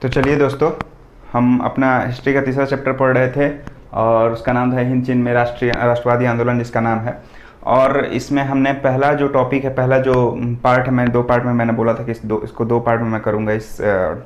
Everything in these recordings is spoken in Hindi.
तो चलिए दोस्तों, हम अपना हिस्ट्री का तीसरा चैप्टर पढ़ रहे थे और उसका नाम था हिंद चीन में राष्ट्रवादी आंदोलन, जिसका नाम है। और इसमें हमने पहला जो टॉपिक है, पहला जो पार्ट है, मैं दो पार्ट में मैंने बोला था कि इसको दो पार्ट में मैं करूँगा इस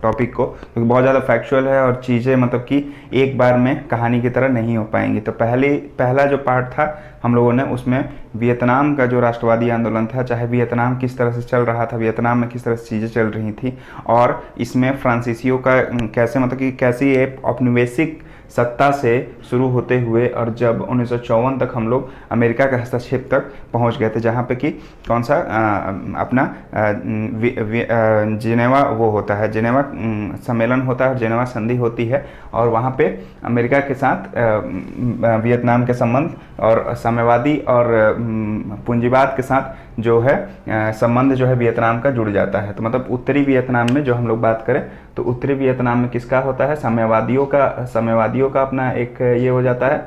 टॉपिक को, क्योंकि बहुत ज़्यादा फैक्चुअल है और चीज़ें मतलब कि एक बार में कहानी की तरह नहीं हो पाएंगी। तो पहला जो पार्ट था हम लोगों ने, उसमें वियतनाम का जो राष्ट्रवादी आंदोलन था, चाहे वियतनाम किस तरह से चल रहा था, वियतनाम में किस तरह से चीज़ें चल रही थी, और इसमें फ्रांसीसियों का कैसे मतलब कि कैसी एक औपनिवेशिक सत्ता से शुरू होते हुए और जब 1954 तक हम लोग अमेरिका के हस्तक्षेप तक पहुंच गए थे, जहां पे कि कौन सा अपना जिनेवा वो होता है, जिनेवा सम्मेलन होता है और जिनेवा संधि होती है, और वहां पे अमेरिका के साथ वियतनाम के संबंध और साम्यवादी और पूंजीवाद के साथ जो है संबंध जो है वियतनाम का जुड़ जाता है। तो मतलब उत्तरी वियतनाम में जो हम लोग बात करें तो उत्तरी वियतनाम में किसका होता है, साम्यवादियों का अपना एक ये हो जाता है,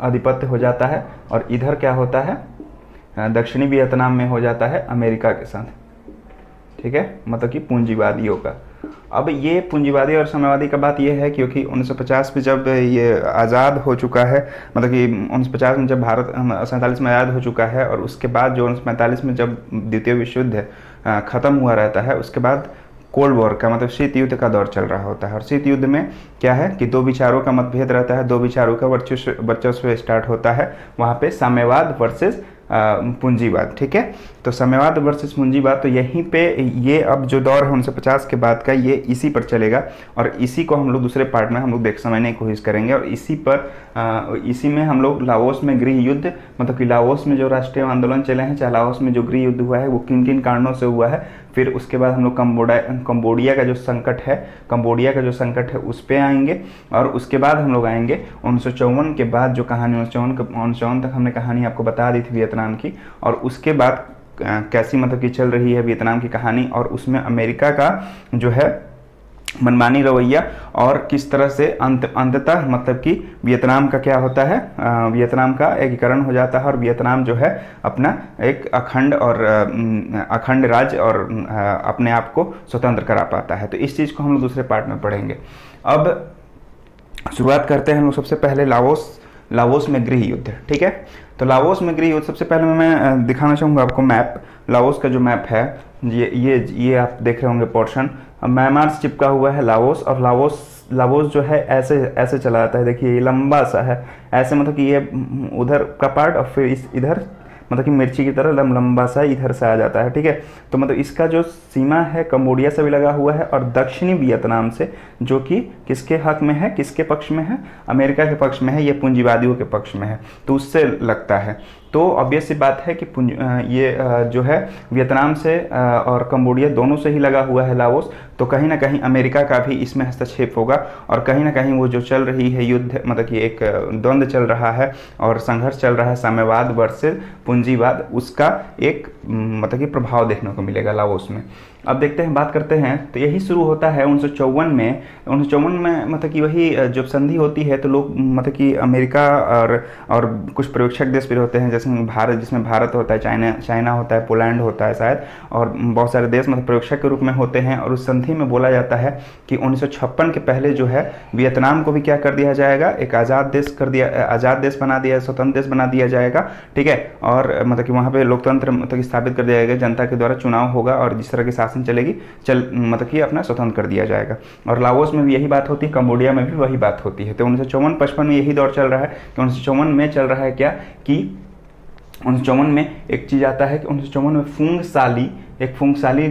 आधिपत्य हो जाता है। और इधर क्या होता है, दक्षिणी वियतनाम में हो जाता है अमेरिका के साथ, ठीक है, मतलब कि पूंजीवादियों का। अब ये पूंजीवादी और साम्यवादी का बात ये है क्योंकि 1950 में जब ये आज़ाद हो चुका है, मतलब कि 1950 में जब भारत 47 में आज़ाद हो चुका है, और उसके बाद जो 1945 में जब द्वितीय विश्व युद्ध ख़त्म हुआ रहता है, उसके बाद कोल्ड वॉर का मतलब शीत युद्ध का दौर चल रहा होता है। और शीत युद्ध में क्या है कि दो विचारों का मतभेद रहता है, दो विचारों का वर्चस्व स्टार्ट होता है वहाँ पे, साम्यवाद वर्सेस पूंजीवाद, ठीक है। तो साम्यवाद वर्सेस पूंजीवाद, तो यहीं पे ये अब जो दौर है 1950 के बाद का, ये इसी पर चलेगा और इसी को हम लोग दूसरे पार्ट में हम लोग समझने की कोशिश करेंगे। और इसी में हम लोग लाओस में गृह युद्ध, मतलब कि लाओस में जो राष्ट्रीय आंदोलन चले हैं, चाहे लाओस में जो गृह युद्ध हुआ है वो किन किन कारणों से हुआ है, फिर उसके बाद हम लोग कंबोडिया का जो संकट है उस पर आएंगे, और उसके बाद हम लोग आएंगे 1954 के बाद जो कहानी 1954 तक हमने कहानी आपको बता दी थी वियतनाम की, और उसके बाद कैसी मतलब कि चल रही है वियतनाम की कहानी, और उसमें अमेरिका का जो है मनमानी रवैया, और किस तरह से अंततः मतलब कि वियतनाम का क्या होता है, वियतनाम का एकीकरण हो जाता है और वियतनाम जो है अपना एक अखंड राज्य और अपने आप को स्वतंत्र करा पाता है। तो इस चीज़ को हम लोग दूसरे पार्ट में पढ़ेंगे। अब शुरुआत करते हैं हम लोग सबसे पहले लाओस में गृह युद्ध, ठीक है। तो लाओस में गृह युद्ध, सबसे पहले मैं दिखाना चाहूँगा आपको मैप, लाओस का जो मैप है, ये आप देख रहे होंगे पोर्शन, म्यांमार से चिपका हुआ है लाओस, और लाओस जो है ऐसे चला जाता है, देखिए ये लंबा सा है ऐसे, मतलब कि ये उधर का पार्ट और फिर इधर मतलब कि मिर्ची की तरह लंबा सा इधर से आ जाता है, ठीक है। तो मतलब इसका जो सीमा है कंबोडिया से भी लगा हुआ है, और दक्षिणी वियतनाम से, जो कि किसके हक में है, किसके पक्ष में है, अमेरिका के पक्ष में है, ये पूंजीवादियों के पक्ष में है, तो उससे लगता है। तो ऑब्वियस सी बात है कि ये जो है वियतनाम से और कंबोडिया दोनों से ही लगा हुआ है लाओस, तो कहीं ना कहीं अमेरिका का भी इसमें हस्तक्षेप होगा, और कहीं ना कहीं वो जो चल रही है युद्ध, मतलब कि एक द्वंद्व चल रहा है और संघर्ष चल रहा है साम्यवाद वर्सेस पूंजीवाद, उसका एक मतलब कि प्रभाव देखने को मिलेगा लाओस में। अब देखते हैं, बात करते हैं, तो यही शुरू होता है 1954 में मतलब कि वही जब संधि होती है तो लोग मतलब कि अमेरिका और कुछ पर्यवेक्षक देश भी होते हैं, जैसे भारत, जिसमें भारत होता है, चाइना होता है, पोलैंड होता है शायद, और बहुत सारे देश मतलब पर्यवेक्षक के रूप में होते हैं। और उस संधि में बोला जाता है कि 1956 के पहले जो है वियतनाम को भी क्या कर दिया जाएगा, एक आज़ाद देश बना दिया, स्वतंत्र देश बना दिया जाएगा, ठीक है। और मतलब कि वहाँ पे लोकतंत्र मतलब स्थापित कर दिया जाएगा, जनता के द्वारा चुनाव होगा और जिस तरह की शासन चलेगी मतलब कि अपना स्वतंत्र कर दिया जाएगा। और लाओस में भी यही बात होती है, कंबोडिया में भी वही बात होती है। तो 1954-55 में यही दौर चल रहा है कि 1954 में चल रहा है क्या कि 1954 में एक चीज़ आता है कि 1954 में फुंगसाली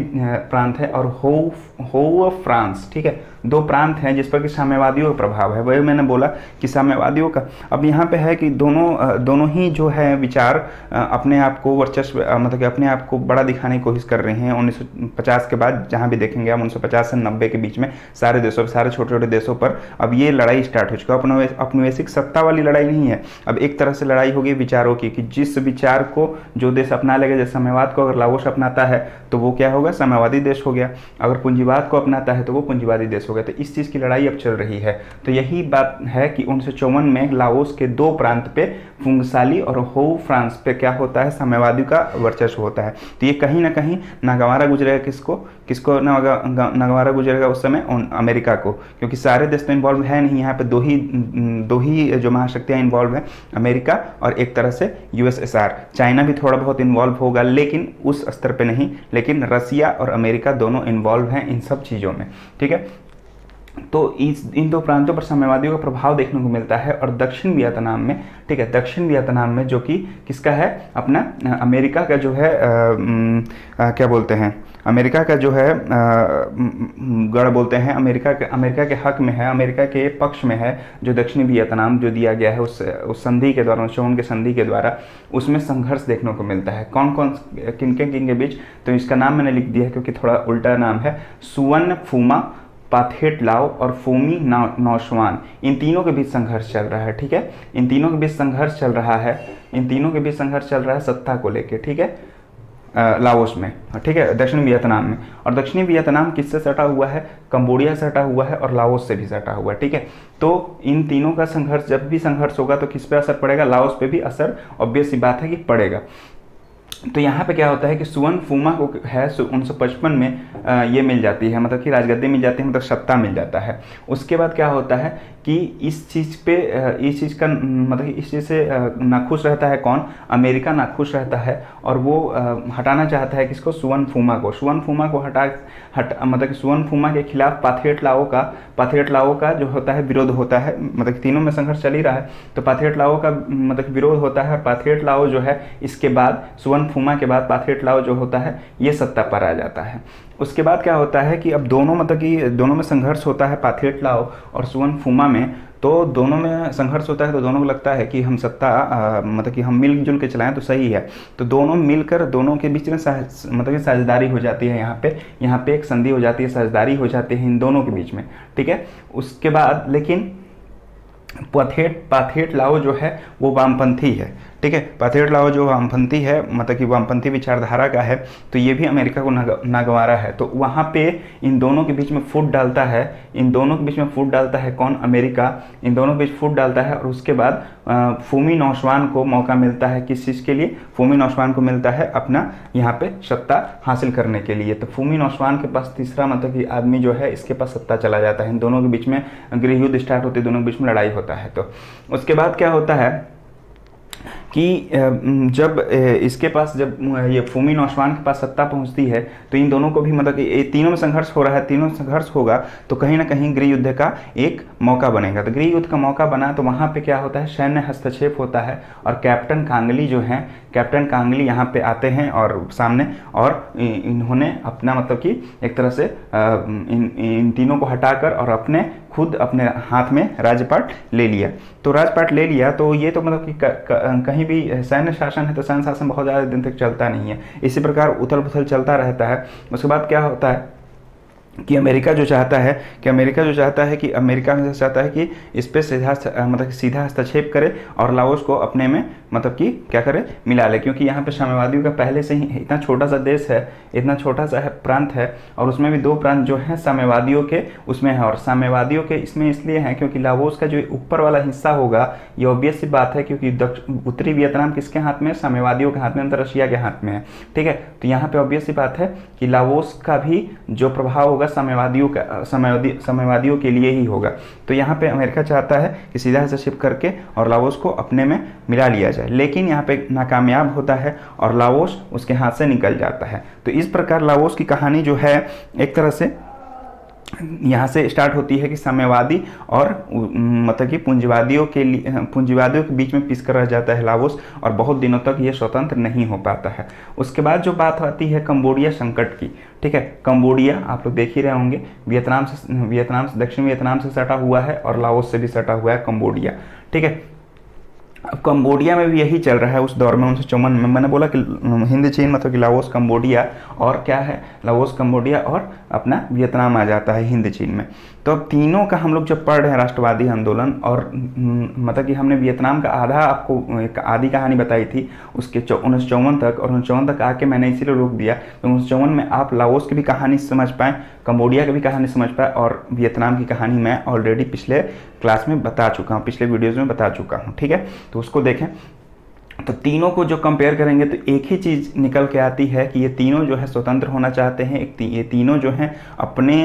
प्रांत है और हो फ्रांस, ठीक है, दो प्रांत हैं जिस पर कि साम्यवादियों का प्रभाव है। वही मैंने बोला कि साम्यवादियों का, अब यहाँ पे है कि दोनों ही जो है विचार अपने आप को वर्चस्व मतलब कि अपने आप को बड़ा दिखाने की कोशिश कर रहे हैं। 1950 के बाद जहाँ भी देखेंगे हम, 1950 से 90 के बीच में सारे देशों, सारे छोटे छोटे देशों पर अब ये लड़ाई स्टार्ट हो चुका है। औपनिवेशिक सत्ता वाली लड़ाई नहीं है, अब एक तरह से लड़ाई होगी विचारों की, कि जिस विचार को जो देश अपना लेगा, जैसे साम्यवाद को अगर लाओस अपनाता है तो वो क्या होगा, साम्यवादी देश हो गया, अगर पूंजीवाद को अपनाता है तो वो पूंजीवादी देश हो गया। तो इस चीज़ की लड़ाई अब चल रही है। तो यही बात है कि 1954 में लाओस के दो प्रांत पे, फुंगसाली और हो फ्रांस पे क्या होता है, साम्यवादी का वर्चस्व होता है। तो ये कहीं ना कहीं नागवारा गुजरेगा किसको, किसको नगवारा गुजरेगा उस समय? अमेरिका को, क्योंकि सारे देश तो इन्वॉल्व है नहीं, यहाँ पे दो ही जो महाशक्तियाँ इन्वॉल्व हैं, अमेरिका और एक तरह से यूएसएसआर। चाइना भी थोड़ा बहुत इन्वॉल्व होगा लेकिन उस स्तर पे नहीं, लेकिन रसिया और अमेरिका दोनों इन्वॉल्व हैं इन सब चीज़ों में, ठीक है। तो इन दो प्रांतों पर साम्यवादियों का प्रभाव देखने को मिलता है। और दक्षिण वियतनाम में, ठीक है, दक्षिण वियतनाम में जो कि किसका है? अपना अमेरिका का जो है क्या बोलते हैं, अमेरिका का जो है गढ़ बोलते हैं, अमेरिका के हक में है, अमेरिका के पक्ष में है जो दक्षिणी वियतनाम जो दिया गया है उस संधि के द्वारा, चौन के संधि के द्वारा, उसमें संघर्ष देखने को मिलता है। कौन कौन किन के बीच? तो इसका नाम मैंने लिख दिया है क्योंकि थोड़ा उल्टा नाम है। सुवन फुमा, पाथेट लाओ और फोमी नौशवान, इन तीनों के बीच संघर्ष चल रहा है, ठीक है। इन तीनों के बीच संघर्ष चल रहा है, इन तीनों के बीच संघर्ष चल रहा है सत्ता को लेके, ठीक है, लाओस में, ठीक है, दक्षिणी वियतनाम में। और दक्षिणी वियतनाम किससे सटा हुआ है? कंबोडिया से सटा हुआ है और लाओस से भी सटा हुआ है, ठीक है। तो इन तीनों का संघर्ष, जब भी संघर्ष होगा तो किस पे असर पड़ेगा? लाओस पे भी असर ऑब्वियस सी बात है कि पड़ेगा। तो यहाँ पे क्या होता है कि सुवन फुमा को है 1955 में ये मिल जाती है, मतलब कि राजगद्दी मिल जाती है, मतलब सत्ता मिल जाता है। उसके बाद क्या होता है कि इस चीज़ का मतलब इस चीज़ से नाखुश रहता है कौन? अमेरिका नाखुश रहता है और वो हटाना चाहता है किसको? सुवन फुमा को। सुवन फुमा को मतलब कि सुवन फुमा के खिलाफ पाथेट लाओ का जो होता है विरोध होता है, मतलब तीनों में संघर्ष चल ही रहा है, तो पाथेट लाओ का मतलब विरोध होता है। पाथेट लाओ जो है इसके बाद, सुवन फुमा के बाद पाथेट लाओ जो होता है ये सत्ता पर आ जाता है। उसके बाद क्या होता है कि अब दोनों मतलब कि दोनों में संघर्ष होता है, पाथेट लाओ और सुवन फुमा में, तो दोनों में संघर्ष होता है। तो दोनों को लगता है कि हम सत्ता मतलब कि हम मिलजुल के चलाएं तो सही है। तो दोनों मिलकर, दोनों के बीच में मतलब कि साझेदारी हो जाती है, यहाँ पे एक संधि हो जाती है, साझेदारी हो जाती है इन दोनों के बीच में, ठीक है। उसके बाद लेकिन पाथेट लाओ जो है वो वामपंथी है, ठीक है। पाथेट लाओ जो वामपंथी है, मतलब कि वामपंथी विचारधारा का है, तो ये भी अमेरिका को नागवारा है। तो वहाँ पे इन दोनों के बीच में फूट डालता है, कौन? अमेरिका इन दोनों के बीच फूट डालता है। और उसके बाद फोमी नौशवान को मौका मिलता है, किस चीज़ के लिए? फोमी नौशवान को मिलता है अपना यहाँ पे सत्ता हासिल करने के लिए। तो फोमी नौशवान के पास तीसरा मतलब कि आदमी जो है इसके पास सत्ता चला जाता है। इन दोनों के बीच में गृह युद्ध स्टार्ट होते, दोनों के बीच में लड़ाई होता है। तो उसके बाद क्या होता है कि जब इसके पास, जब ये फोमी नौशवान के पास सत्ता पहुंचती है, तो इन दोनों को भी मतलब कि तीनों में संघर्ष हो रहा है, तीनों संघर्ष होगा तो कहीं ना कहीं गृह युद्ध का एक मौका बनेगा। तो गृह युद्ध का मौका बना तो वहाँ पे क्या होता है? सैन्य हस्तक्षेप होता है और कैप्टन कांगली जो हैं, कैप्टन कांगली यहाँ पे आते हैं और सामने, और इन्होंने अपना मतलब कि एक तरह से इन तीनों को हटाकर और खुद अपने हाथ में राज्यपाट ले लिया। तो राज्यपाट ले लिया तो ये तो मतलब कि कहीं भी सैन्य शासन है तो सैन्य शासन बहुत ज़्यादा दिन तक चलता नहीं है, इसी प्रकार उथल पुथल चलता रहता है। उसके बाद क्या होता है कि अमेरिका जो चाहता है कि अमेरिका में चाहता है कि इस पर सीधा हस्तक्षेप करे और लाओस को अपने में मतलब कि क्या करे? मिला ले, क्योंकि यहाँ पे साम्यवादियों का पहले से ही इतना छोटा सा देश है, इतना छोटा सा प्रांत है, और उसमें भी दो प्रांत जो हैं साम्यवादियों के उसमें है। और साम्यवादियों के इसमें इसलिए हैं क्योंकि लाओस का जो ऊपर वाला हिस्सा होगा ये ऑब्वियस सी बात है, क्योंकि उत्तरी वियतनाम किसके हाथ में? साम्यवादियों के हाथ में, अंतर रशिया के हाथ में है, ठीक है। तो यहाँ पे ऑब्वियस सी बात है कि लाओस का भी जो प्रभाव होगा साम्यवादियों के लिए ही होगा। तो यहाँ पे अमेरिका चाहता है कि सीधा हस्तक्षेप करके और लाओस को अपने में मिला लिया जाए, लेकिन यहाँ पे नाकामयाब होता है और लाओस उसके हाथ से निकल जाता है। तो इस प्रकार लाओस की कहानी जो है एक तरह से यहाँ से स्टार्ट होती है कि साम्यवादी और मतलब कि पूंजीवादियों के बीच में पिस कर रह जाता है लाओस, और बहुत दिनों तक ये स्वतंत्र नहीं हो पाता है। उसके बाद जो बात आती है कंबोडिया संकट की, ठीक है। कंबोडिया आप लोग देख ही रहे होंगे, वियतनाम से दक्षिण वियतनाम से सटा हुआ है और लाओस से भी सटा हुआ है कंबोडिया, ठीक है। अब कंबोडिया में भी यही चल रहा है उस दौर में 1954 में। मैंने बोला कि हिंद चीन मतलब कि लाओस कंबोडिया, और क्या है? लाओस कंबोडिया और अपना वियतनाम आ जाता है हिंद चीन में। तो अब तीनों का हम लोग जब पढ़ रहे हैं राष्ट्रवादी आंदोलन, और मतलब कि हमने वियतनाम का आधा आपको एक आधी कहानी बताई थी उसके 1954 तक, और 1954 तक आके मैंने इसीलिए रोक दिया तो 1954 में आप लाओस की भी कहानी समझ पाएँ, कंबोडिया की भी कहानी समझ पाए, और वियतनाम की कहानी मैं ऑलरेडी पिछले क्लास में बता चुका हूँ, पिछले वीडियोज़ में बता चुका हूँ, ठीक है। तो उसको देखें। तो तीनों को जो कंपेयर करेंगे तो एक ही चीज़ निकल के आती है कि ये तीनों जो है स्वतंत्र होना चाहते हैं, ये तीनों जो हैं अपने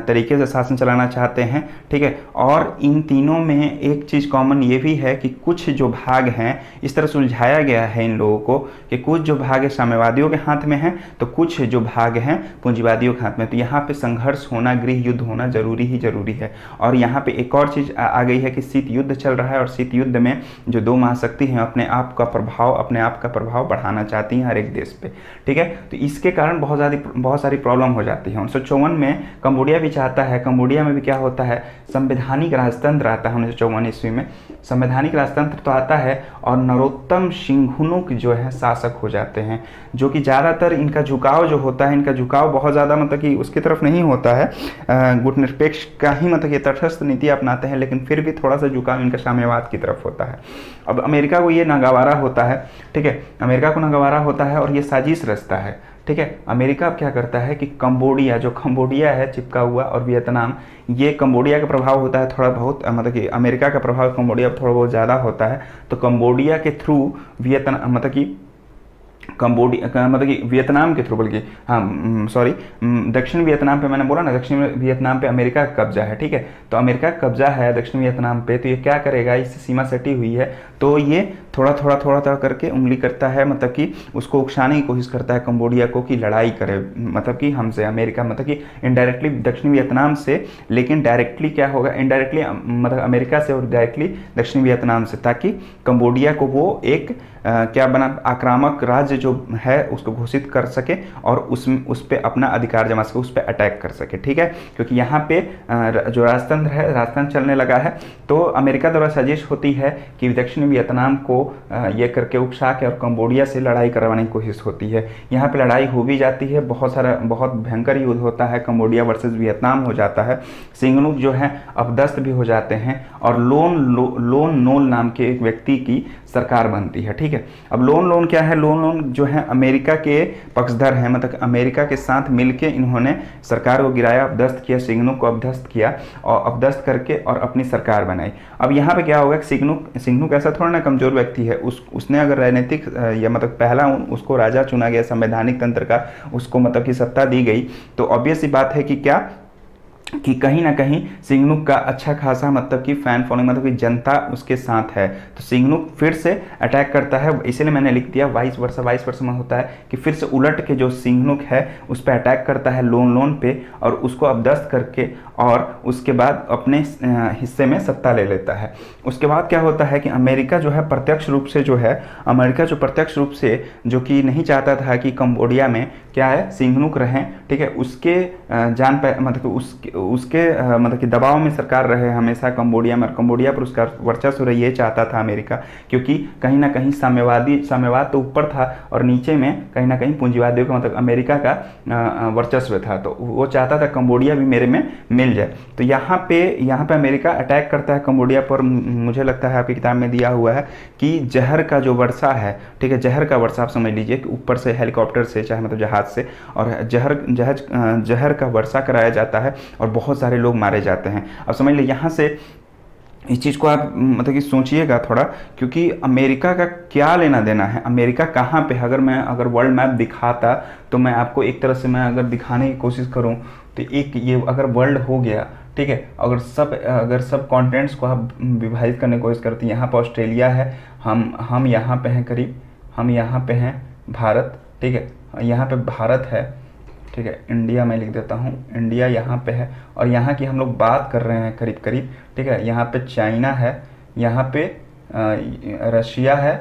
तरीके से शासन चलाना चाहते हैं, ठीक है। और इन तीनों में एक चीज़ कॉमन ये भी है कि कुछ जो भाग हैं इस तरह सुलझाया गया है इन लोगों को कि कुछ जो भाग है साम्यवादियों के हाथ में है तो कुछ जो भाग हैं पूंजीवादियों के हाथ में। तो यहाँ पे संघर्ष होना, गृह युद्ध होना जरूरी ही जरूरी है। और यहाँ पे एक और चीज़ आ गई है कि शीत युद्ध चल रहा है और शीत युद्ध में जो दो महाशक्ति हैं अपने आप का प्रभाव बढ़ाना चाहती हैं हर एक देश पे, ठीक है। तो इसके कारण बहुत सारी प्रॉब्लम हो जाती है। 1954 में कंबोडिया भी चाहता है, कंबोडिया में भी क्या होता है, संवैधानिक राजतंत्र आता है 1954 ईस्वी में। संवैधानिक राजतंत्र तो आता है और नरोत्तम सिंघुनुक जो है शासक हो जाते हैं, जो कि ज़्यादातर इनका झुकाव जो होता है, इनका झुकाव बहुत ज़्यादा मतलब कि उसकी तरफ नहीं होता है, गुटनिरपेक्ष का ही मतलब ये तटस्थ नीति अपनाते हैं, लेकिन फिर भी थोड़ा सा झुकाव इनका साम्यवाद की तरफ होता है। अब अमेरिका को ये नागवारा होता है, ठीक है, अमेरिका को नागवारा होता है और ये साजिश रचता है, ठीक है। अमेरिका अब क्या करता है कि कंबोडिया, जो कंबोडिया है चिपका हुआ, और वियतनाम, ये कंबोडिया का प्रभाव होता है थोड़ा बहुत, मतलब कि अमेरिका का प्रभाव कंबोडिया पर थोड़ा बहुत ज़्यादा होता है। तो कंबोडिया के थ्रू वियतनाम, मतलब कि कंबोडिया मतलब कि वियतनाम के थ्रू, बल्कि हाँ सॉरी, दक्षिण वियतनाम पे मैंने बोला ना, दक्षिण वियतनाम पे अमेरिका का कब्जा है, ठीक है। तो अमेरिका का कब्जा है दक्षिण वियतनाम पे, तो ये क्या करेगा, इससे सीमा सटी हुई है तो ये थोड़ा थोड़ा करके उंगली करता है, मतलब कि उसको उकसाने की कोशिश करता है कंबोडिया को कि लड़ाई करे, मतलब कि हमसे, अमेरिका मतलब कि इनडायरेक्टली दक्षिण वियतनाम से, लेकिन डायरेक्टली क्या होगा, इनडायरेक्टली मतलब अमेरिका से और डायरेक्टली दक्षिण वियतनाम से, ताकि कंबोडिया को वो एक क्या बना, आक्रामक राज्य जो है उसको घोषित कर सके और उस पे अपना अधिकार जमा सके, उस पे अटैक कर सके, ठीक है। क्योंकि यहाँ पे जो राजतंत्र है, राजतंत्र चलने लगा है, तो अमेरिका द्वारा साजिश होती है कि दक्षिण वियतनाम को ये करके उकसा के और कंबोडिया से लड़ाई करवाने की कोशिश होती है। यहाँ पे लड़ाई हो भी जाती है, बहुत भयंकर युद्ध होता है, कंबोडिया वर्सेस वियतनाम हो जाता है। सिंघनुक जो है अपदस्थ भी हो जाते हैं और लोन नोल नाम के एक व्यक्ति की सरकार बनती है, ठीक है। अब लोन क्या है, लोन जो है अमेरिका के पक्षधर हैं, मतलब अमेरिका के साथ मिलके इन्होंने सरकार को गिराया, अपदस्थ किया, सिंघनुक को अपदस्थ किया और अपदस्थ करके और अपनी सरकार बनाई। अब यहाँ पे क्या होगा, सिंघनुक ऐसा थोड़ा ना कमजोर व्यक्ति है, उसने अगर राजनीतिक या मतलब पहला उसको राजा चुना गया संवैधानिक तंत्र का, उसको मतलब की सत्ता दी गई, तो ऑब्वियस सी बात है कि क्या, कि कहीं ना कहीं सिंघनुक का अच्छा खासा मतलब कि फैन फॉलोइंग, मतलब कि जनता उसके साथ है। तो सिंघनुक फिर से अटैक करता है, इसलिए मैंने लिख दिया वाइस वर्सा में होता है कि फिर से उलट के जो सिंघनुक है उस पर अटैक करता है लोन पे, और उसको अपदस्थ करके और उसके बाद अपने हिस्से में सत्ता ले लेता है। उसके बाद क्या होता है कि अमेरिका जो है प्रत्यक्ष रूप से जो कि नहीं चाहता था कि कंबोडिया में क्या है सिंघनुक रहें, ठीक है, उसके जान पे मतलब उसके मतलब कि दबाव में सरकार रहे हमेशा कंबोडिया में, और कंबोडिया पर उसका वर्चस्व रहे, ये चाहता था अमेरिका, क्योंकि कहीं ना कहीं साम्यवाद तो ऊपर था और नीचे में कहीं ना कहीं पूंजीवादियों का मतलब अमेरिका का वर्चस्व था। तो वो चाहता था कंबोडिया भी मेरे में मिल जाए। तो यहाँ पे अमेरिका अटैक करता है कंबोडिया पर। मुझे लगता है आपकी किताब में दिया हुआ है कि जहर का जो वर्षा है, ठीक है, जहर का वर्षा आप समझ लीजिए कि ऊपर से हेलीकॉप्टर से चाहे मतलब जहाज से, और जहर का वर्षा कराया जाता है और बहुत सारे लोग मारे जाते हैं। अब समझ लीजिए यहाँ से इस चीज़ को आप मतलब कि सोचिएगा थोड़ा, क्योंकि अमेरिका का क्या लेना देना है, अमेरिका कहाँ पे, अगर वर्ल्ड मैप दिखाता तो मैं आपको एक तरह से मैं अगर दिखाने की कोशिश करूँ तो एक ये अगर वर्ल्ड हो गया, ठीक है, अगर सब कॉन्टिनेंट्स को आप विभाजित करने की कोशिश करते हैं, यहाँ पर ऑस्ट्रेलिया है, हम यहाँ पे हैं करीब, हम यहाँ पे हैं भारत, ठीक है, यहाँ पे भारत है, ठीक है, इंडिया मैं लिख देता हूँ, इंडिया यहाँ पे है, और यहाँ की हम लोग बात कर रहे हैं करीब करीब, ठीक है, यहाँ पे चाइना है, यहाँ पे रशिया है,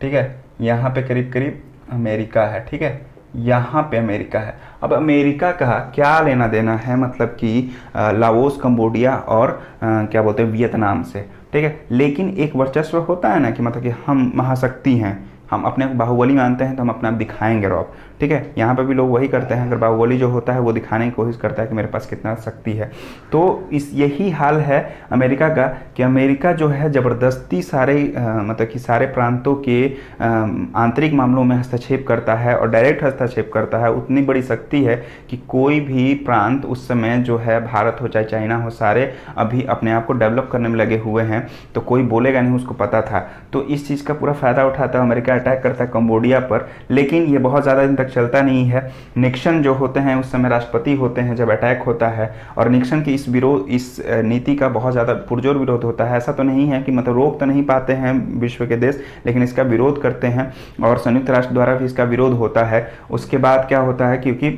ठीक है, यहाँ पे करीब करीब अमेरिका है, ठीक है, यहाँ पे अमेरिका है। अब अमेरिका का क्या लेना देना है मतलब कि लाओस, कंबोडिया और क्या बोलते हैं वियतनाम से, ठीक है, लेकिन एक वर्चस्व होता है ना कि मतलब कि हम महाशक्ति हैं, हम अपने को बाहुबली मानते हैं तो हम अपने आप दिखाएंगे रॉब, ठीक है। यहाँ पे भी लोग वही करते हैं, अगर बाहुबली जो होता है वो दिखाने की कोशिश करता है कि मेरे पास कितना शक्ति है। तो इस यही हाल है अमेरिका का कि अमेरिका जो है ज़बरदस्ती सारे मतलब कि सारे प्रांतों के आंतरिक मामलों में हस्तक्षेप करता है और डायरेक्ट हस्तक्षेप करता है। उतनी बड़ी शक्ति है कि कोई भी प्रांत उस समय जो है, भारत हो चाहे चाइना हो, सारे अभी अपने आप को डेवलप करने में लगे हुए हैं, तो कोई बोलेगा नहीं, उसको पता था। तो इस चीज़ का पूरा फ़ायदा उठाता है अमेरिका, अटैक करता है कंबोडिया पर। लेकिन ये बहुत ज़्यादा दिन तक चलता नहीं है। निक्सन जो होते हैं उस समय राष्ट्रपति होते हैं जब अटैक होता है, और निक्सन की इस नीति का बहुत ज़्यादा पुरजोर विरोध होता है। ऐसा तो नहीं है कि मतलब रोक तो नहीं पाते हैं विश्व के देश, लेकिन इसका विरोध करते हैं और संयुक्त राष्ट्र द्वारा भी इसका विरोध होता है। उसके बाद क्या होता है, क्योंकि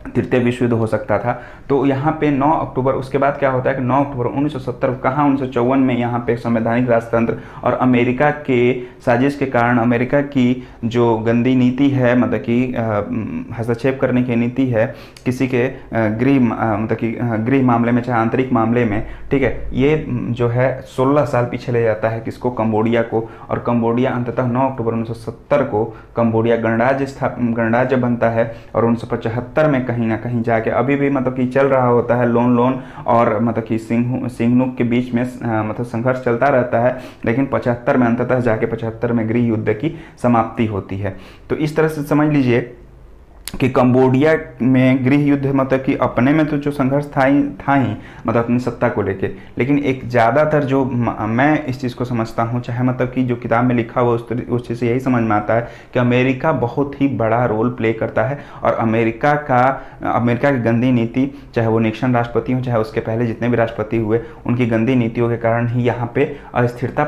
तृतीय विश्व युद्ध हो सकता था, तो यहाँ पे 9 अक्टूबर, उसके बाद क्या होता है कि 9 अक्टूबर 1970 कहाँ 1954 में यहाँ पे संवैधानिक राजतंत्र और अमेरिका के साजिश के कारण अमेरिका की जो गंदी नीति है, मतलब कि हस्तक्षेप करने की नीति है किसी के गृह मतलब कि गृह मामले में चाहे आंतरिक मामले में, ठीक है, ये जो है 16 साल पीछे ले जाता है किसको, कंबोडिया को। और कंबोडिया अंततः 9 अक्टूबर 1970 को कंबोडिया गणराज्य बनता है और 1975 में कहीं ना कहीं जाके अभी भी मतलब कि चल रहा होता है, लोन और मतलब कि सिंहनुक के बीच में मतलब संघर्ष चलता रहता है, लेकिन 75 में अंततः जाके 75 में गृह युद्ध की समाप्ति होती है। तो इस तरह से समझ लीजिए कि कंबोडिया में गृह युद्ध मतलब कि अपने में तो जो संघर्ष था ही मतलब अपनी सत्ता को लेके, लेकिन एक ज़्यादातर जो मैं इस चीज़ को समझता हूँ, चाहे मतलब कि जो किताब में लिखा हुआ उस चीज़ से यही समझ में आता है कि अमेरिका बहुत ही बड़ा रोल प्ले करता है। और अमेरिका की गंदी नीति, चाहे वो निक्सन राष्ट्रपति हो चाहे उसके पहले जितने भी राष्ट्रपति हुए, उनकी गंदी नीतियों के कारण ही यहाँ पे अस्थिरता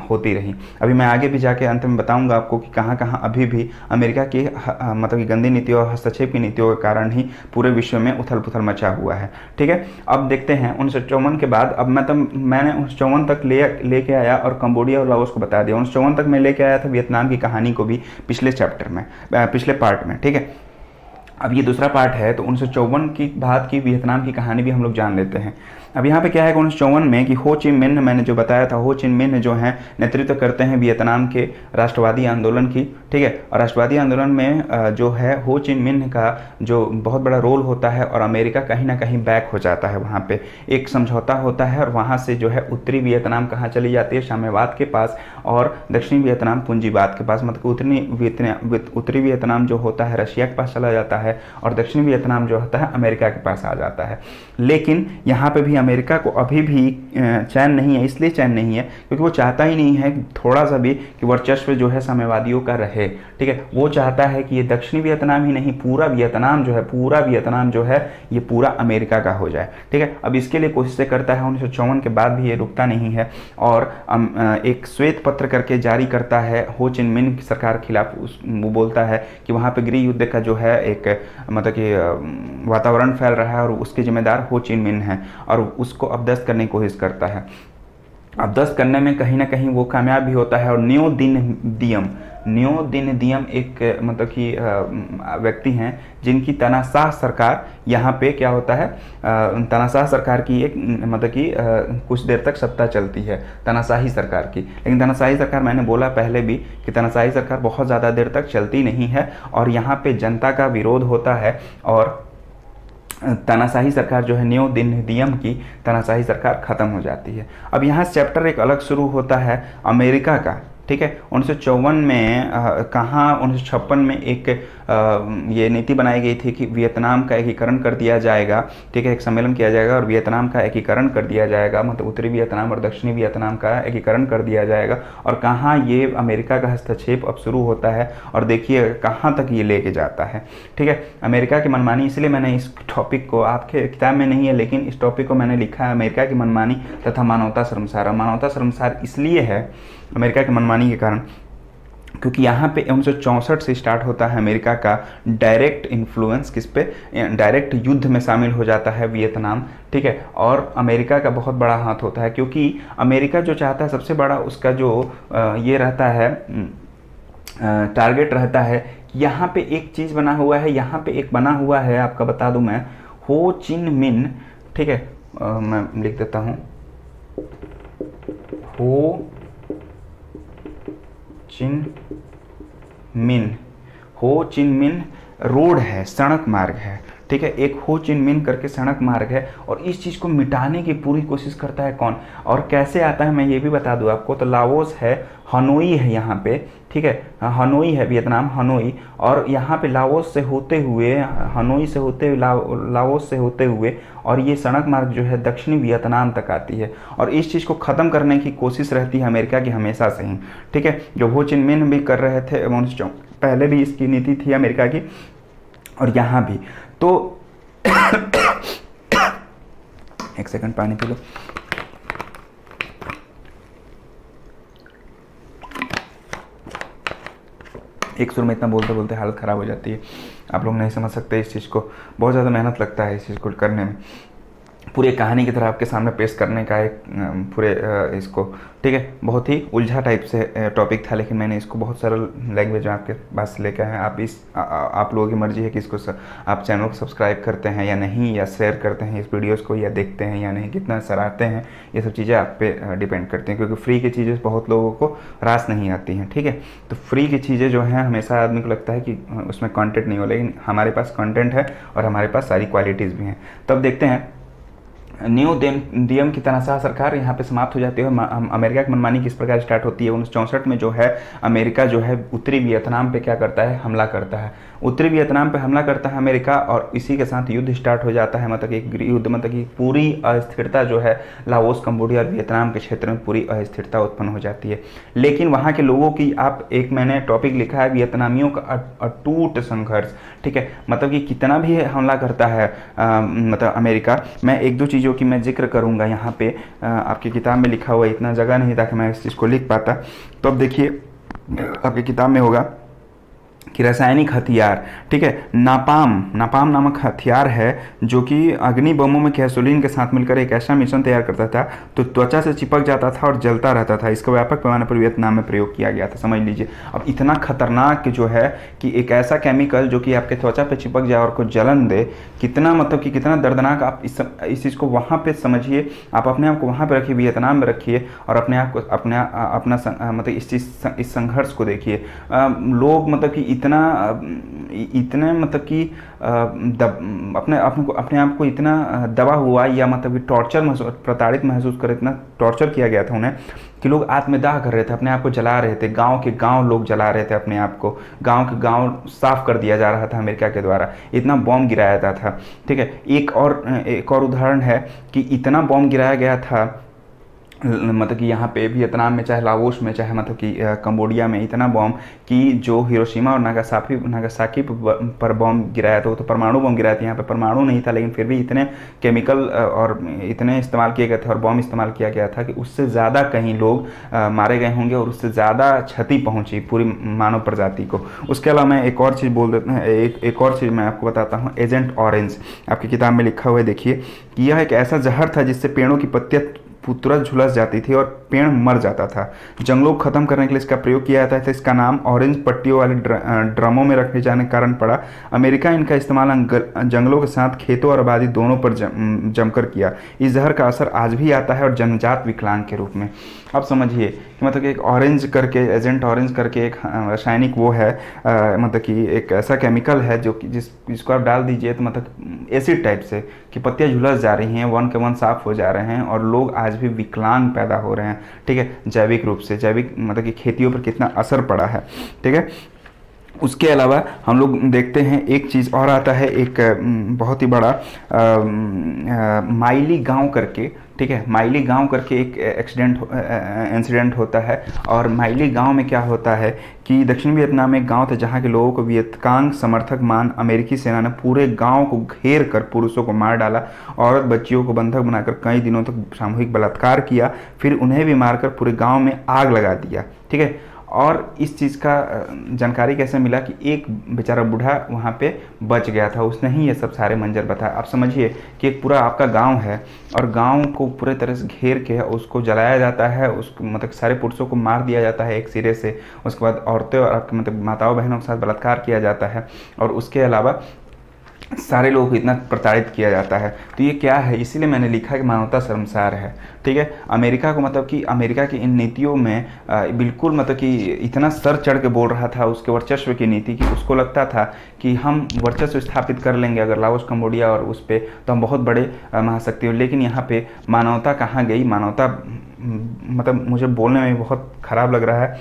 होती रही। अभी मैं आगे भी जाके अंत में बताऊँगा आपको कि कहाँ कहाँ अभी भी अमेरिका की मतलब कि गंदी नीतियों हस्तक्षेप की नीतियों के कारण ही पूरे विश्व में उथल पुथल मचा हुआ है, ठीक है। अब देखते हैं 1954 के बाद, अब मैंने 1954 तक लेके आया और कंबोडिया और लाओस को बता दिया। 1954 तक मैं लेके आया था वियतनाम की कहानी को भी पिछले चैप्टर में, पिछले पार्ट में, ठीक है। अब ये दूसरा पार्ट है, तो 1954 की बाद की वियतनाम की कहानी भी हम लोग जान लेते हैं। अब यहाँ पे क्या है 1954 में कि हो चिन मिन्ह, मैंने जो बताया था, हो चिन मिन्ह जो है नेतृत्व करते हैं वियतनाम के राष्ट्रवादी आंदोलन की, ठीक है। और राष्ट्रवादी आंदोलन में जो है हो चिन मिन्ह का जो बहुत बड़ा रोल होता है और अमेरिका कहीं ना कहीं बैक हो जाता है। वहाँ पे एक समझौता होता है और वहाँ से जो है उत्तरी वियतनाम कहाँ चली जाती है, साम्यवाद के पास, और दक्षिणी वियतनाम पूंजीवाद के पास। मतलब उत्तरी वियतनाम जो होता है रशिया के पास चला जाता है और दक्षिणी वियतनाम जो होता है अमेरिका के पास आ जाता है। लेकिन यहाँ पे भी अमेरिका को अभी भी चैन नहीं है। इसलिए चैन नहीं है क्योंकि वो चाहता ही नहीं है थोड़ा सा भी कि वर्चस्व जो है साम्यवादियों का रहे, ठीक है। वो चाहता है कि ये दक्षिणी वियतनाम ही नहीं, पूरा वियतनाम जो है ये पूरा अमेरिका का हो जाए, ठीक है। अब इसके लिए कोशिशें करता है। 1954 के बाद भी ये रुकता नहीं है और एक श्वेत पत्र करके जारी करता है हो चिन मिन्ह की सरकार के खिलाफ। वो बोलता है कि वहाँ पे गृह युद्ध का जो है एक मतलब कि वातावरण फैल रहा है और उसके जिम्मेदार हो चिन मिन्ह हैं, और उसको अबदस्त करने की कोशिश करता है। अबदस्त करने में कहीं ना कहीं वो कामयाब भी होता है। और न्यो दिन दियम एक मतलब कि व्यक्ति हैं जिनकी तानाशाह सरकार यहाँ पे क्या होता है, तानाशाह सरकार की एक मतलब कि कुछ देर तक सत्ता चलती है तानाशाही सरकार की। लेकिन तानाशाही सरकार, मैंने बोला पहले भी कि तानाशाही सरकार बहुत ज़्यादा देर तक चलती नहीं है और यहाँ पे जनता का विरोध होता है और तानाशाही सरकार जो है न्यो दिन दियम की तानाशाही सरकार ख़त्म हो जाती है। अब यहाँ चैप्टर एक अलग शुरू होता है अमेरिका का, ठीक है। 1954 में कहाँ 1956 में एक ये नीति बनाई गई थी कि वियतनाम का एकीकरण कर दिया जाएगा, ठीक है। एक सम्मेलन किया जाएगा और वियतनाम का एकीकरण कर दिया जाएगा, मतलब उत्तरी वियतनाम और दक्षिणी वियतनाम का एकीकरण कर दिया जाएगा। और कहाँ ये अमेरिका का हस्तक्षेप अब शुरू होता है और देखिए कहाँ तक ये लेके जाता है, ठीक है। अमेरिका की मनमानी, इसलिए मैंने इस टॉपिक को, आपके किताब में नहीं है लेकिन इस टॉपिक को मैंने लिखा है, अमेरिका की मनमानी तथा मानवता शर्मसार। मानवता शर्मसार इसलिए है अमेरिका की मनमानी के कारण क्योंकि यहाँ पे 1964 से स्टार्ट होता है अमेरिका का डायरेक्ट इन्फ्लुएंस, किस पे, डायरेक्ट युद्ध में शामिल हो जाता है वियतनाम, ठीक है। और अमेरिका का बहुत बड़ा हाथ होता है क्योंकि अमेरिका जो चाहता है सबसे बड़ा उसका जो ये रहता है टारगेट रहता है। यहाँ पे एक चीज़ बना हुआ है, यहाँ पे एक बना हुआ है, आपका बता दूँ मैं, हो चिन मिन्ह, ठीक है। मैं लिख देता हूँ, हो चिन मिन, हो चिन मिन रोड है, सड़क मार्ग है, ठीक है, एक हो चिन मिन करके सड़क मार्ग है, और इस चीज़ को मिटाने की पूरी कोशिश करता है कौन और कैसे आता है मैं ये भी बता दूं आपको। तो लाओस है, हनोई है यहाँ पे, ठीक है, हनोई है वियतनाम, हनोई, और यहाँ पे लाओस से होते हुए, हनोई से होते हुए, लाओस से होते हुए, और ये सड़क मार्ग जो है दक्षिणी वियतनाम तक आती है, और इस चीज़ को ख़त्म करने की कोशिश रहती है अमेरिका की हमेशा से ही, ठीक है, जो हो चिन मिन भी कर रहे थे, पहले भी इसकी नीति थी अमेरिका की, और यहाँ भी। तो एक सेकंड पानी पी लो। एक सुर में इतना बोलते बोलते हालत ख़राब हो जाती है, आप लोग नहीं समझ सकते इस चीज़ को, बहुत ज़्यादा मेहनत लगता है इस चीज़ को करने में, पूरी कहानी की तरह आपके सामने पेश करने का एक पूरे इसको, ठीक है, बहुत ही उलझा टाइप से टॉपिक था, लेकिन मैंने इसको बहुत सरल लैंग्वेज में आपके पास लेकर है। आप आप लोगों की मर्जी है कि इसको आप चैनल को सब्सक्राइब करते हैं या नहीं, या शेयर करते हैं इस वीडियोस को, या देखते हैं या नहीं, कितना सराहते हैं, ये सब चीज़ें आप पे डिपेंड करती हैं, क्योंकि फ्री की चीज़ें बहुत लोगों को रास नहीं आती हैं, ठीक है। तो फ्री की चीज़ें जो हैं हमेशा आदमी को लगता है कि उसमें कॉन्टेंट नहीं हो, लेकिन हमारे पास कॉन्टेंट है और हमारे पास सारी क्वालिटीज़ भी हैं। तब देखते हैं न्यू नियम की तनाशाह सरकार यहाँ पे समाप्त हो जाती है, और अमेरिका की मनमानी किस प्रकार स्टार्ट होती है। 1964 में जो है अमेरिका जो है उत्तरी वियतनाम पे क्या करता है, हमला करता है, उत्तरी वियतनाम पे हमला करता है अमेरिका, और इसी के साथ युद्ध स्टार्ट हो जाता है, मतलब एक युद्ध, मतलब कि पूरी अस्थिरता जो है लाओस, कंबोडिया और वियतनाम के क्षेत्र में पूरी अस्थिरता उत्पन्न हो जाती है। लेकिन वहाँ के लोगों की, आप एक मैंने टॉपिक लिखा है वियतनामियों का अटूट संघर्ष, ठीक है, मतलब कि कितना भी हमला करता है मतलब अमेरिका। मैं एक दो चीज़ों की मैं जिक्र करूंगा यहाँ पे, आपकी किताब में लिखा हुआ है, इतना जगह नहीं था कि मैं इस चीज़ को लिख पाता। तो अब देखिए आपकी किताब में होगा कि रासायनिक हथियार, ठीक है, नापाम नामक हथियार है जो कि अग्नि बमों में गैसोलीन के साथ मिलकर एक ऐसा मिश्रण तैयार करता था तो त्वचा से चिपक जाता था और जलता रहता था। इसका व्यापक पैमाने पर वियतनाम में प्रयोग किया गया था, समझ लीजिए। अब इतना खतरनाक जो है कि एक ऐसा केमिकल जो कि आपके त्वचा पे चिपक जाए और को जलन दे, कितना मतलब कि कितना दर्दनाक, आप इस चीज़ को वहाँ पे समझिए, आप अपने आप को वहाँ पे रखिए, वियतनाम में रखिए, और अपने आप को अपना मतलब इस संघर्ष को देखिए। लोग मतलब कि इतने मतलब कि अपने आप को इतना दबा हुआ, या मतलब कि प्रताड़ित महसूस कर, इतना टॉर्चर किया गया था उन्हें कि लोग आत्मदाह कर रहे थे, अपने आप को जला रहे थे, गांव के गांव लोग जला रहे थे अपने आप को, गांव के गांव साफ कर दिया जा रहा था अमेरिका के द्वारा, इतना बॉम्ब गिराया जाता था, ठीक है। एक और उदाहरण है कि इतना बॉम्ब गिराया गया था, मतलब कि यहाँ पे वियतनाम में, चाहे लाओस में, चाहे मतलब कि कंबोडिया में, इतना बॉम्ब कि जो हिरोशिमा और नागासाकी पर बॉम्ब गिराया था, वो तो परमाणु बॉम्ब गिराया था, यहाँ पे परमाणु नहीं था, लेकिन फिर भी इतने केमिकल और इतने इस्तेमाल किए गए थे और बॉम्ब इस्तेमाल किया गया था कि उससे ज़्यादा कहीं लोग मारे गए होंगे और उससे ज़्यादा क्षति पहुँची पूरी मानव प्रजाति को। उसके अलावा मैं एक और चीज़ बोल देता हूँ, एक और चीज़ मैं आपको बताता हूँ, एजेंट ऑरेंज, आपकी किताब में लिखा हुआ है, देखिए कि यह एक ऐसा जहर था जिससे पेड़ों की पत्तियाँ तुरंत झुलस जाती थी और पेड़ मर जाता था। जंगलों को खत्म करने के लिए इसका प्रयोग किया जाता है। इसका नाम ऑरेंज पट्टियों वाले ड्रमों में रखे जाने के कारण पड़ा। अमेरिका इनका इस्तेमाल जंगलों के साथ खेतों और आबादी दोनों पर जमकर किया। इस जहर का असर आज भी आता है और जन्मजात विकलांग के रूप में। अब समझिए कि मतलब एक ऑरेंज करके, एजेंट ऑरेंज करके एक रासायनिक वो है, मतलब कि एक ऐसा केमिकल है जो कि जिसको आप डाल दीजिए तो मतलब एसिड टाइप से कि पत्तियाँ झुलस जा रही हैं, वन के वन साफ हो जा रहे हैं और लोग आज भी विकलांग पैदा हो रहे हैं, ठीक है, जैविक रूप से। जैविक मतलब कि खेतियों पर कितना असर पड़ा है, ठीक है। उसके अलावा हम लोग देखते हैं एक चीज़ और आता है, एक बहुत ही बड़ा माइली गांव करके, ठीक है, माइली गांव करके एक इंसिडेंट होता है। और माइली गांव में क्या होता है कि दक्षिण वियतनाम में एक गांव था जहां के लोगों को वियतकांग समर्थक मान अमेरिकी सेना ने पूरे गांव को घेर कर पुरुषों को मार डाला, औरत बच्चियों को बंधक बनाकर कई दिनों तक सामूहिक बलात्कार किया, फिर उन्हें भी मारकर पूरे गाँव में आग लगा दिया, ठीक है। और इस चीज़ का जानकारी कैसे मिला कि एक बेचारा बूढ़ा वहाँ पे बच गया था, उसने ही ये सब सारे मंजर बताया। आप समझिए कि एक पूरा आपका गांव है और गांव को पूरे तरह से घेर के उसको जलाया जाता है, उसको मतलब सारे पुरुषों को मार दिया जाता है एक सिरे से, उसके बाद औरतें और आपके मतलब माताओं बहनों के साथ बलात्कार किया जाता है। और उसके अलावा सारे लोगों को इतना प्रताड़ित किया जाता है। तो ये क्या है, इसीलिए मैंने लिखा कि मानवता शर्मसार है। ठीक है, अमेरिका को मतलब कि अमेरिका की इन नीतियों में बिल्कुल मतलब कि इतना सर चढ़ के बोल रहा था उसके वर्चस्व की नीति की, उसको लगता था कि हम वर्चस्व स्थापित कर लेंगे अगर लाओस कंबोडिया और उस पर, तो हम बहुत बड़े महाशक्ति हो। लेकिन यहाँ पे मानवता कहाँ गई, मानवता मतलब मुझे बोलने में बहुत ख़राब लग रहा है,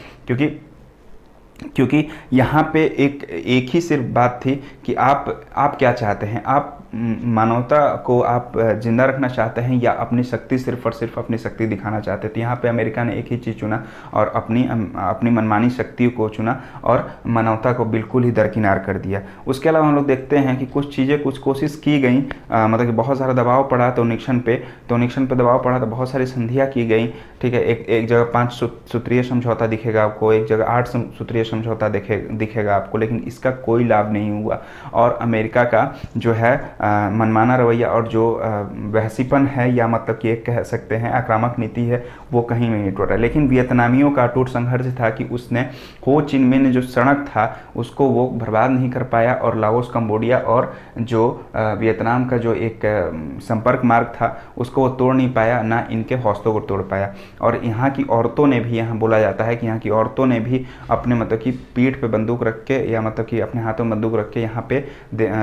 क्योंकि यहाँ पे एक ही सिर्फ बात थी कि आप क्या चाहते हैं, आप मानवता को आप जिंदा रखना चाहते हैं या अपनी शक्ति, सिर्फ और सिर्फ अपनी शक्ति दिखाना चाहते हैं। तो यहाँ पे अमेरिका ने एक ही चीज़ चुना और अपनी मनमानी शक्ति को चुना और मानवता को बिल्कुल ही दरकिनार कर दिया। उसके अलावा हम लोग देखते हैं कि कुछ चीज़ें, कुछ कोशिश की गई, मतलब कि बहुत सारा दबाव पड़ा तो निक्सन पे दबाव पड़ा तो बहुत सारी संधियाँ की गई। ठीक है, एक जगह 5 सूत्रीय समझौता दिखेगा आपको, एक जगह 8 सूत्रीय समझौता दिखेगा आपको, लेकिन इसका कोई लाभ नहीं हुआ। और अमेरिका का जो है मनमाना रवैया और जो बहसीपन है या मतलब कि एक कह सकते हैं आक्रामक नीति है, वो कहीं नहीं टूटा। लेकिन वियतनामियों का अटूट संघर्ष था कि उसने हो चिन मिन जो सड़क था उसको वो बर्बाद नहीं कर पाया, और लाओस कंबोडिया और जो वियतनाम का जो एक संपर्क मार्ग था उसको वो तोड़ नहीं पाया, ना इनके हौसलों को तोड़ पाया। और यहाँ की औरतों ने भी, यहाँ बोला जाता है कि यहाँ की औरतों ने भी अपने मतलब कि पीठ पे बंदूक रख के या मतलब कि अपने हाथों में बंदूक रख के यहाँ पे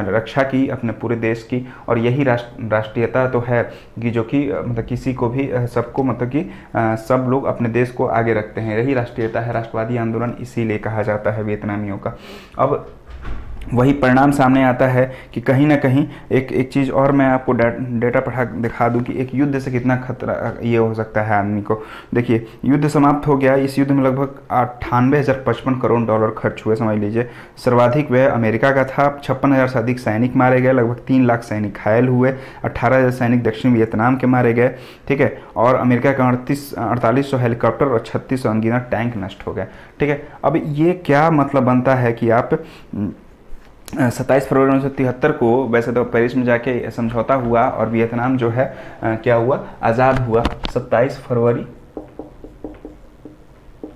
रक्षा की अपने पूरे देश की। और यही राष्ट्रीयता तो है कि जो कि मतलब किसी को भी सबको मतलब कि सब लोग अपने देश को आगे रखते हैं, यही राष्ट्रीयता है, राष्ट्रवादी आंदोलन इसीलिए कहा जाता है वियतनामियों का। अब वही परिणाम सामने आता है कि कहीं ना कहीं एक चीज़ और मैं आपको डेटा पढ़ा दिखा दूं कि एक युद्ध से कितना खतरा ये हो सकता है आदमी को। देखिए, युद्ध समाप्त हो गया, इस युद्ध में लगभग 98,055 करोड़ डॉलर खर्च हुए, समझ लीजिए। सर्वाधिक व्यय अमेरिका का था, 56,000 से अधिक सैनिक मारे गए, लगभग 3 लाख सैनिक घायल हुए, 18,000 सैनिक दक्षिण वियतनाम के मारे गए। ठीक है, और अमेरिका का 4800 हेलीकॉप्टर और 3600 अनगिनत टैंक नष्ट हो गए। ठीक है, अब ये क्या मतलब बनता है कि आप 27 फरवरी 1973 को वैसे तो पेरिस में जाके समझौता हुआ और वियतनाम जो है क्या हुआ, आज़ाद हुआ। 27 फरवरी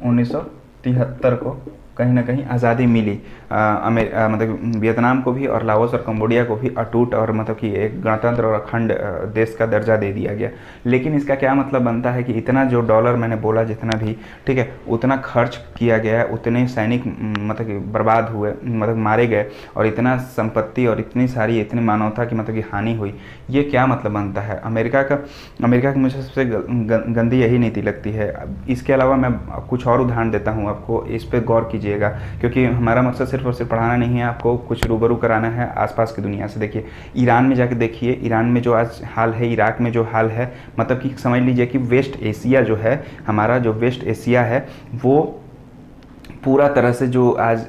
1973 को कहीं ना कहीं आज़ादी मिली। मतलब वियतनाम को भी और लाओस और कंबोडिया को भी अटूट और मतलब कि एक गणतंत्र और अखंड देश का दर्जा दे दिया गया। लेकिन इसका क्या मतलब बनता है कि इतना जो डॉलर मैंने बोला जितना भी, ठीक है, उतना खर्च किया गया, उतने सैनिक मतलब कि बर्बाद हुए, मतलब मारे गए, और इतना संपत्ति और इतनी सारी इतनी मानवता की मतलब कि हानि हुई। ये क्या मतलब बनता है अमेरिका की मुझे सबसे गंदी यही नीति लगती है। इसके अलावा मैं कुछ और उदाहरण देता हूँ आपको, इस पर गौर कीजिएगा, क्योंकि हमारा मकसद सिर्फ और सिर्फ पढ़ाना नहीं है, आपको कुछ रूबरू कराना है आसपास की दुनिया से। देखिए, ईरान में जाके देखिए, ईरान में जो आज हाल है, इराक में जो हाल है, मतलब कि समझ लीजिए कि वेस्ट एशिया जो है, हमारा जो वेस्ट एशिया है, वो पूरा तरह से जो आज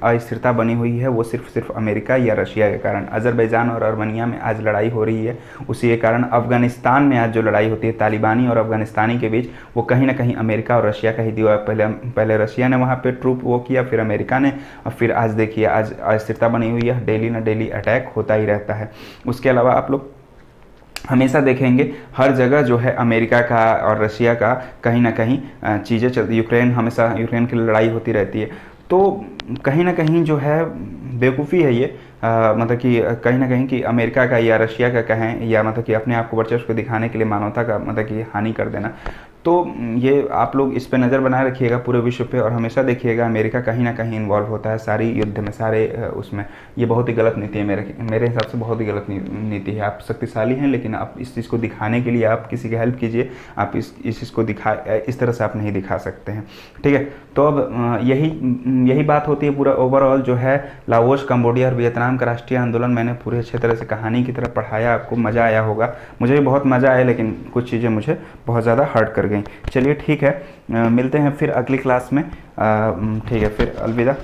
अस्थिरता बनी हुई है वो सिर्फ अमेरिका या रशिया के कारण। अजरबैजान और अर्मेनिया में आज लड़ाई हो रही है, उसी के कारण। अफगानिस्तान में आज जो लड़ाई होती है तालिबानी और अफगानिस्तानी के बीच, वो कहीं ना कहीं अमेरिका और रशिया का ही दिया। पहले रशिया ने वहाँ पे ट्रूप वो किया, फिर अमेरिका ने, और फिर आज देखिए आज अस्थिरता बनी हुई है, डेली ना डेली अटैक होता ही रहता है। उसके अलावा आप लोग हमेशा देखेंगे हर जगह जो है अमेरिका का और रशिया का कहीं ना कहीं चीज़ें चलती। हमेशा यूक्रेन की लड़ाई होती रहती है। तो कहीं ना कहीं जो है बेवकूफ़ी है ये, मतलब कि कहीं ना कहीं कि अमेरिका का या रशिया का कहें, या मतलब कि अपने आप को वर्चस्व को दिखाने के लिए मानवता का मतलब कि हानि कर देना। तो ये आप लोग इस पे नज़र बनाए रखिएगा पूरे विश्व पे, और हमेशा देखिएगा अमेरिका कहीं ना कहीं इन्वॉल्व होता है सारी युद्ध में, सारे उसमें। ये बहुत ही गलत नीति है, मेरे हिसाब से बहुत ही गलत नीति है। आप शक्तिशाली हैं, लेकिन आप इस चीज़ को दिखाने के लिए आप किसी की हेल्प कीजिए, आप इस चीज़ को इस तरह से आप नहीं दिखा सकते हैं। ठीक है, तो अब यही बात होती है पूरा ओवरऑल जो है लाओस, कंबोडिया और वियतनाम का राष्ट्रीय आंदोलन। मैंने पूरे अच्छे तरह से कहानी की तरह पढ़ाया, आपको मज़ा आया होगा, मुझे भी बहुत मज़ा आया, लेकिन कुछ चीज़ें मुझे बहुत ज़्यादा हर्ट कर गई। चलिए ठीक है, मिलते हैं फिर अगली क्लास में। ठीक है, फिर अलविदा।